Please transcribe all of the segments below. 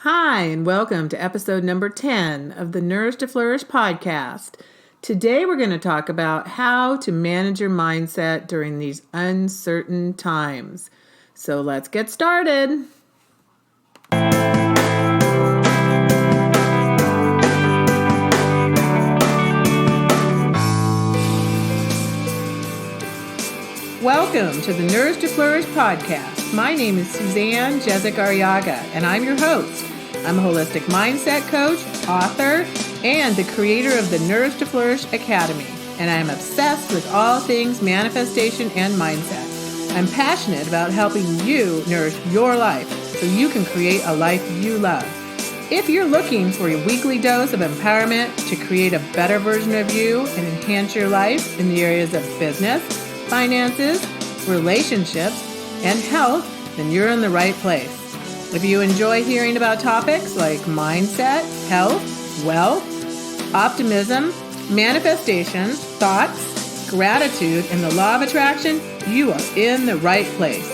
Hi, and welcome to episode number 10 of the Nourish to Flourish podcast. Today we're going to talk about how to manage your mindset during these uncertain times. So let's get started. Welcome to the Nourish to Flourish podcast. My name is Suzanne Jezek-Arriaga, and I'm your host. I'm a holistic mindset coach, author, and the creator of the Nourish to Flourish Academy. And I'm obsessed with all things manifestation and mindset. I'm passionate about helping you nourish your life so you can create a life you love. If you're looking for a weekly dose of empowerment to create a better version of you and enhance your life in the areas of business, finances, relationships, and health, then you're in the right place. If you enjoy hearing about topics like mindset, health, wealth, optimism, manifestation, thoughts, gratitude, and the law of attraction, you are in the right place.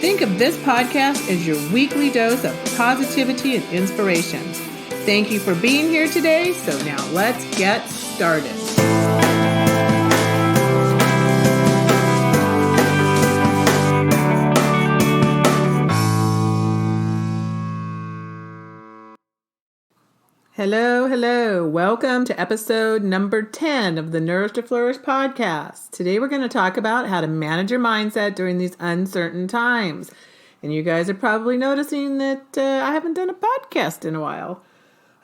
Think of this podcast as your weekly dose of positivity and inspiration. Thank you for being here today. So now let's get started. Hello. Welcome to episode number 10 of the Nourish to Flourish podcast. Today we're going to talk about how to manage your mindset during these uncertain times. And you guys are probably noticing that I haven't done a podcast in a while.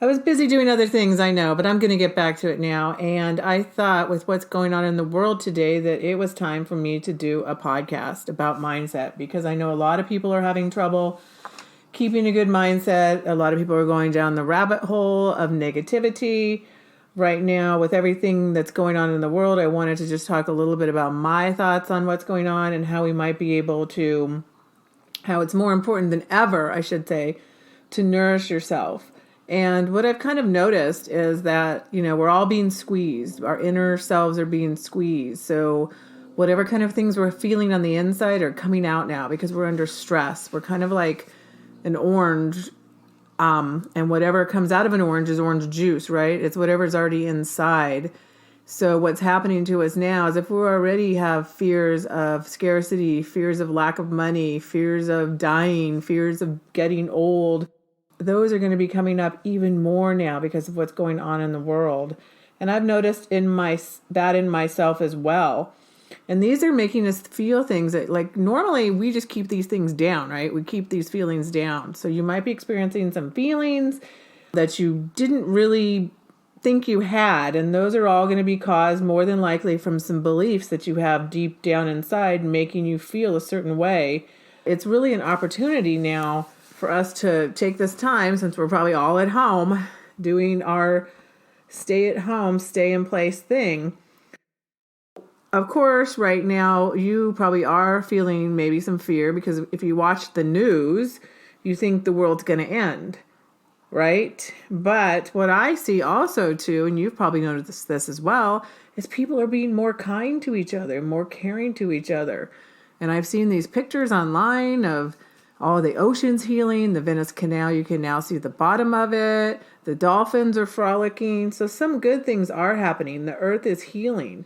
I was busy doing other things, I know, but I'm going to get back to it now. And I thought with what's going on in the world today that it was time for me to do a podcast about mindset, because I know a lot of people are having trouble keeping a good mindset. A lot of people are going down the rabbit hole of negativity right now with everything that's going on in the world. I wanted to just talk a little bit about my thoughts on what's going on and how we might be able to, how it's more important than ever, I should say, to nourish yourself. And what I've kind of noticed is that, we're all being squeezed. Our inner selves are being squeezed. So whatever kind of things we're feeling on the inside are coming out now because we're under stress. We're kind of like an orange, and whatever comes out of an orange is orange juice, right? It's whatever's already inside. So what's happening to us now is if we already have fears of scarcity, fears of lack of money, fears of dying, fears of getting old, those are going to be coming up even more now because of what's going on in the world. And I've noticed in myself as well. And these are making us feel things that, like, normally we just keep these things down, right? We keep these feelings down. So you might be experiencing some feelings that you didn't really think you had. And those are all going to be caused more than likely from some beliefs that you have deep down inside making you feel a certain way. It's really an opportunity now for us to take this time, since we're probably all at home doing our stay at home, stay in place thing. Of course, right now, you probably are feeling maybe some fear because if you watch the news, you think the world's going to end, right? But what I see also, too, and you've probably noticed this as well, is people are being more kind to each other, more caring to each other. And I've seen these pictures online of all the oceans healing, the Venice Canal, you can now see the bottom of it. The dolphins are frolicking. So some good things are happening. The earth is healing.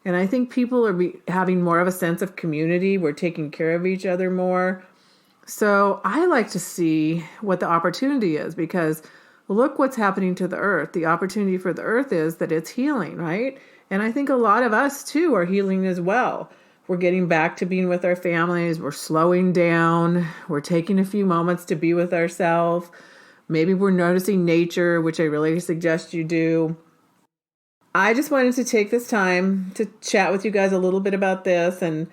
And I think people are having more of a sense of community. We're taking care of each other more. So I like to see what the opportunity is, because look what's happening to the earth. The opportunity for the earth is that it's healing, right? And I think a lot of us too are healing as well. We're getting back to being with our families. We're slowing down. We're taking a few moments to be with ourselves. Maybe we're noticing nature, which I really suggest you do. I just wanted to take this time to chat with you guys a little bit about this. And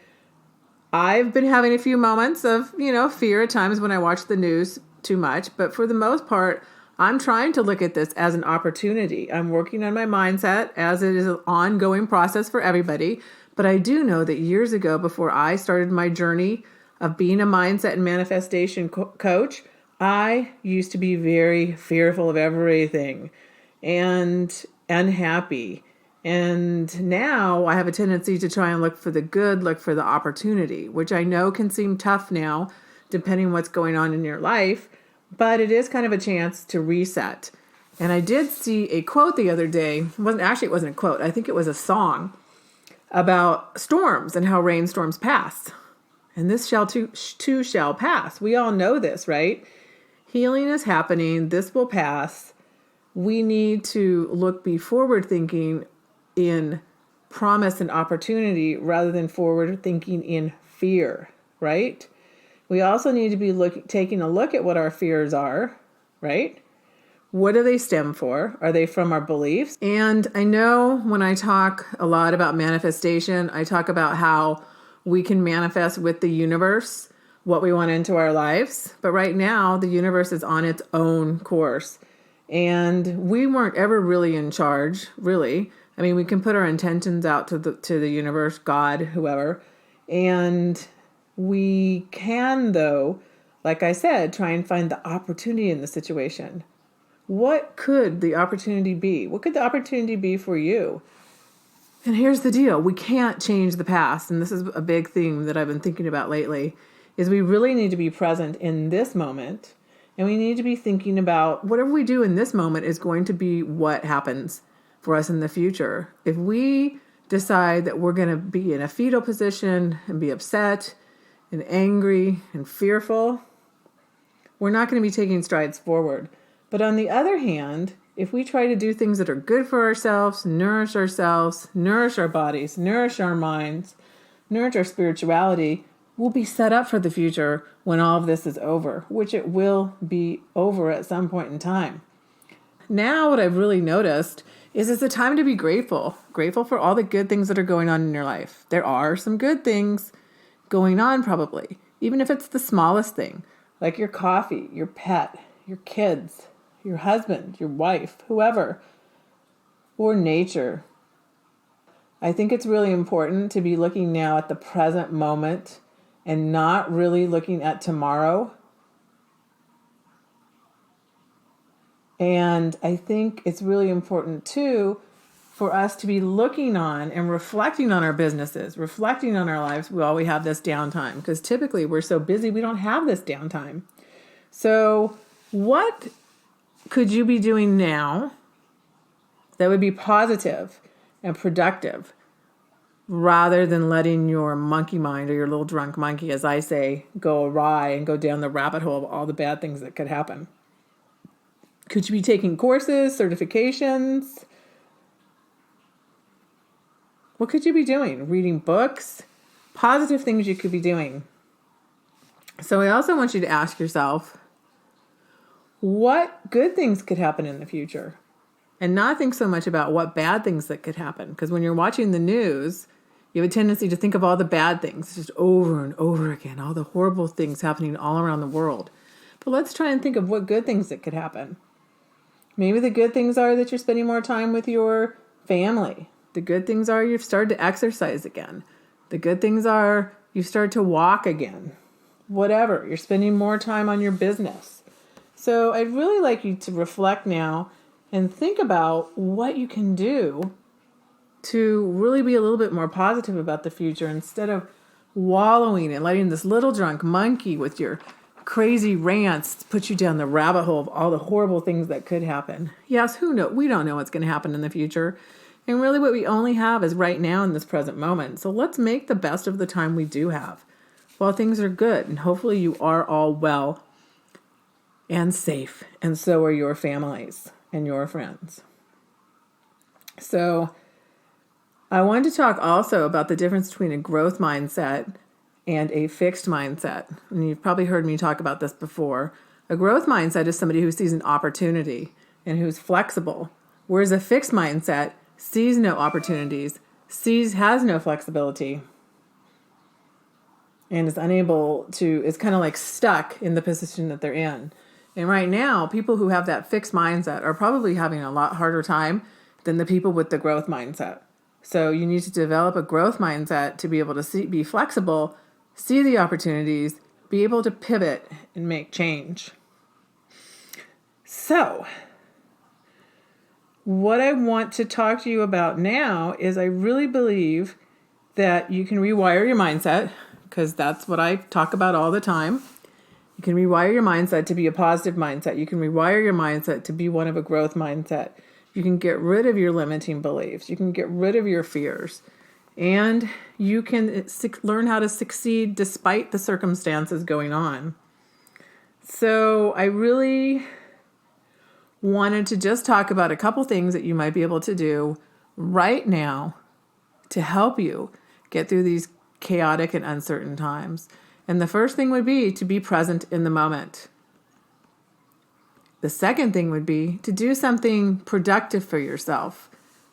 I've been having a few moments of, fear at times when I watch the news too much. But for the most part, I'm trying to look at this as an opportunity. I'm working on my mindset, as it is an ongoing process for everybody. But I do know that years ago, before I started my journey of being a mindset and manifestation coach, I used to be very fearful of everything and unhappy. And now I have a tendency to try and look for the good, look for the opportunity, which I know can seem tough now, depending what's going on in your life. but it is kind of a chance to reset. And I did see a quote the other day. It wasn't a quote. I think it was a song about storms and how rainstorms pass. And this too shall pass. We all know this, right? Healing is happening. This will pass. We need to be forward thinking in promise and opportunity rather than forward thinking in fear, right? We also need to be taking a look at what our fears are, right? What do they stem for? Are they from our beliefs? And I know when I talk a lot about manifestation, I talk about how we can manifest with the universe what we want into our lives. But right now, the universe is on its own course. And we weren't ever really in charge, really. I mean, we can put our intentions out to the universe, God, whoever. And we can, though, like I said, try and find the opportunity in the situation. What could the opportunity be? What could the opportunity be for you? And here's the deal. We can't change the past. And this is a big theme that I've been thinking about lately, is we really need to be present in this moment. And we need to be thinking about whatever we do in this moment is going to be what happens for us in the future. If we decide that we're going to be in a fetal position and be upset and angry and fearful, we're not going to be taking strides forward. But on the other hand, if we try to do things that are good for ourselves, nourish our bodies, nourish our minds, nourish our spirituality, we'll be set up for the future when all of this is over, which it will be over at some point in time. Now what I've really noticed is it's a time to be grateful for all the good things that are going on in your life. There are some good things going on probably, even if it's the smallest thing, like your coffee, your pet, your kids, your husband, your wife, whoever, or nature. I think it's really important to be looking now at the present moment and not really looking at tomorrow. And I think it's really important too for us to be looking on and reflecting on our businesses, reflecting on our lives while we have this downtime, because typically we're so busy we don't have this downtime. So what could you be doing now that would be positive and productive rather than letting your monkey mind, or your little drunk monkey, as I say, go awry and go down the rabbit hole of all the bad things that could happen? Could you be taking courses, certifications? What could you be doing? Reading books? Positive things you could be doing. So I also want you to ask yourself, what good things could happen in the future? And not think so much about what bad things that could happen. Because when you're watching the news, you have a tendency to think of all the bad things just over and over again, all the horrible things happening all around the world. But let's try and think of what good things that could happen. Maybe the good things are that you're spending more time with your family. The good things are you've started to exercise again. The good things are you've started to walk again. Whatever, you're spending more time on your business. So I'd really like you to reflect now and think about what you can do to really be a little bit more positive about the future instead of wallowing and letting this little drunk monkey with your crazy rants put you down the rabbit hole of all the horrible things that could happen. Yes, who knows? We don't know what's going to happen in the future. And really what we only have is right now in this present moment. So let's make the best of the time we do have while things are good. And hopefully you are all well and safe. And so are your families and your friends. So I wanted to talk also about the difference between a growth mindset and a fixed mindset. And you've probably heard me talk about this before. A growth mindset is somebody who sees an opportunity and who's flexible, whereas a fixed mindset sees no opportunities, has no flexibility, and is kind of like stuck in the position that they're in. And right now, people who have that fixed mindset are probably having a lot harder time than the people with the growth mindset. So you need to develop a growth mindset to be able to be flexible, see the opportunities, be able to pivot and make change. So what I want to talk to you about now is I really believe that you can rewire your mindset, because that's what I talk about all the time. You can rewire your mindset to be a positive mindset. You can rewire your mindset to be one of a growth mindset. You can get rid of your limiting beliefs. You can get rid of your fears. And you can learn how to succeed despite the circumstances going on. So I really wanted to just talk about a couple things that you might be able to do right now to help you get through these chaotic and uncertain times. And the first thing would be to be present in the moment. The second thing would be to do something productive for yourself.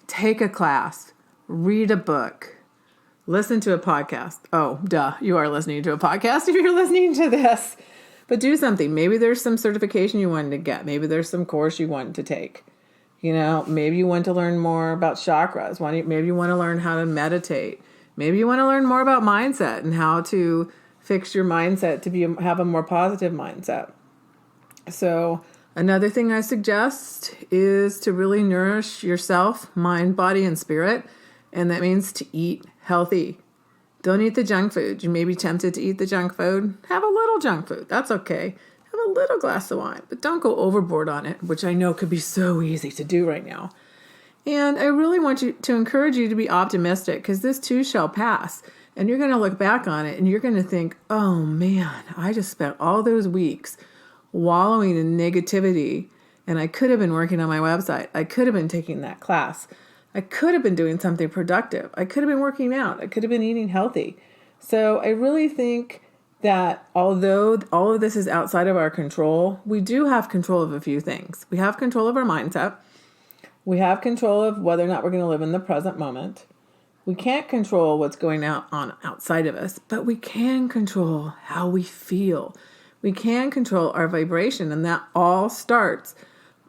Take a class, read a book, listen to a podcast. Oh, duh, you are listening to a podcast if you're listening to this. But do something. Maybe there's some certification you wanted to get. Maybe there's some course you wanted to take. Maybe you want to learn more about chakras. Maybe you want to learn how to meditate. Maybe you want to learn more about mindset and how to fix your mindset to have a more positive mindset. So another thing I suggest is to really nourish yourself, mind, body, and spirit. And that means to eat healthy. Don't eat the junk food. You may be tempted to eat the junk food. Have a little junk food. That's okay. Have a little glass of wine, but don't go overboard on it, which I know could be so easy to do right now. And I really want to encourage you to be optimistic, because this too shall pass. And you're going to look back on it and you're going to think, oh man, I just spent all those weeks wallowing in negativity, and I could have been working on my website. I could have been taking that class. I could have been doing something productive. I could have been working out. I could have been eating healthy. So I really think that although all of this is outside of our control, we do have control of a few things. We have control of our mindset. We have control of whether or not we're going to live in the present moment. We can't control what's going on outside of us, but we can control how we feel. We can control our vibration, and that all starts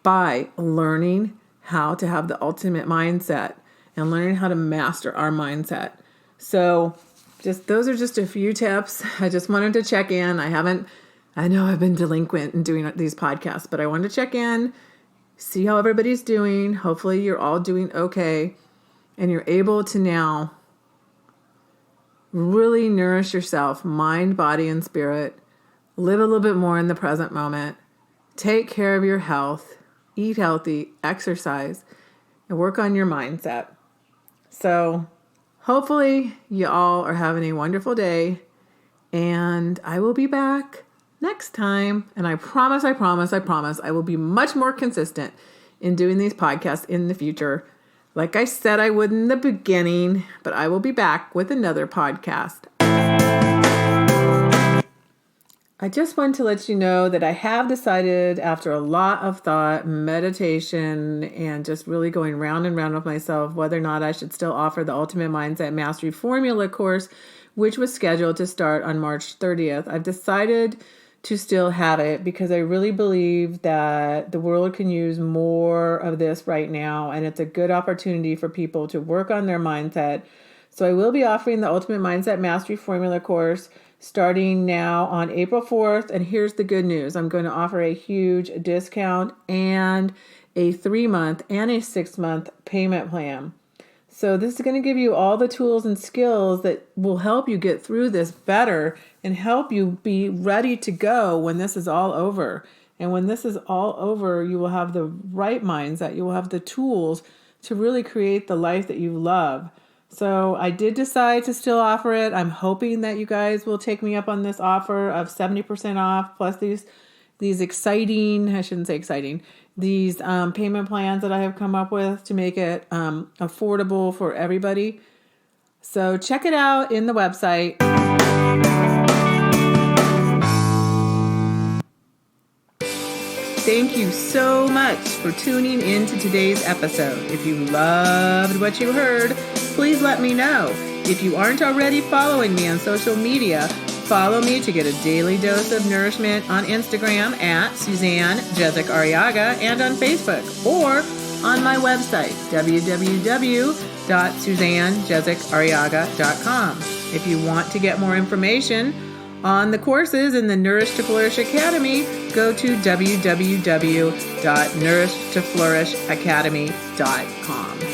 by learning how to have the ultimate mindset and learning how to master our mindset. So those are just a few tips. I just wanted to check in. I know I've been delinquent in doing these podcasts, but I wanted to check in, see how everybody's doing. Hopefully you're all doing okay, and you're able to now really nourish yourself, mind, body, and spirit. Live a little bit more in the present moment. Take care of your health. Eat healthy, exercise, and work on your mindset. So hopefully you all are having a wonderful day, and I will be back next time. And I promise, I will be much more consistent in doing these podcasts in the future. Like I said I would in the beginning, but I will be back with another podcast. I just want to let you know that I have decided, after a lot of thought, meditation, and just really going round and round with myself, whether or not I should still offer the Ultimate Mindset Mastery Formula course, which was scheduled to start on March 30th. I've decided to still have it because I really believe that the world can use more of this right now, and it's a good opportunity for people to work on their mindset. So I will be offering the Ultimate Mindset Mastery Formula course starting now on April 4th. And here's the good news. I'm going to offer a huge discount and a 3-month and a 6-month payment plan. So this is going to give you all the tools and skills that will help you get through this better and help you be ready to go when this is all over. And when this is all over, you will have the right mindset. You will have the tools to really create the life that you love. So I did decide to still offer it. I'm hoping that you guys will take me up on this offer of 70% off plus these exciting, I shouldn't say exciting, these payment plans that I have come up with to make it affordable for everybody. So check it out in the website. Thank you so much for tuning in to today's episode. If you loved what you heard, please let me know. If you aren't already following me on social media, follow me to get a daily dose of nourishment on Instagram at Suzanne Jezek-Arriaga and on Facebook, or on my website, www.suzannejezek-arriaga.com. If you want to get more information on the courses in the Nourish to Flourish Academy, go to www.nourishtoflourishacademy.com.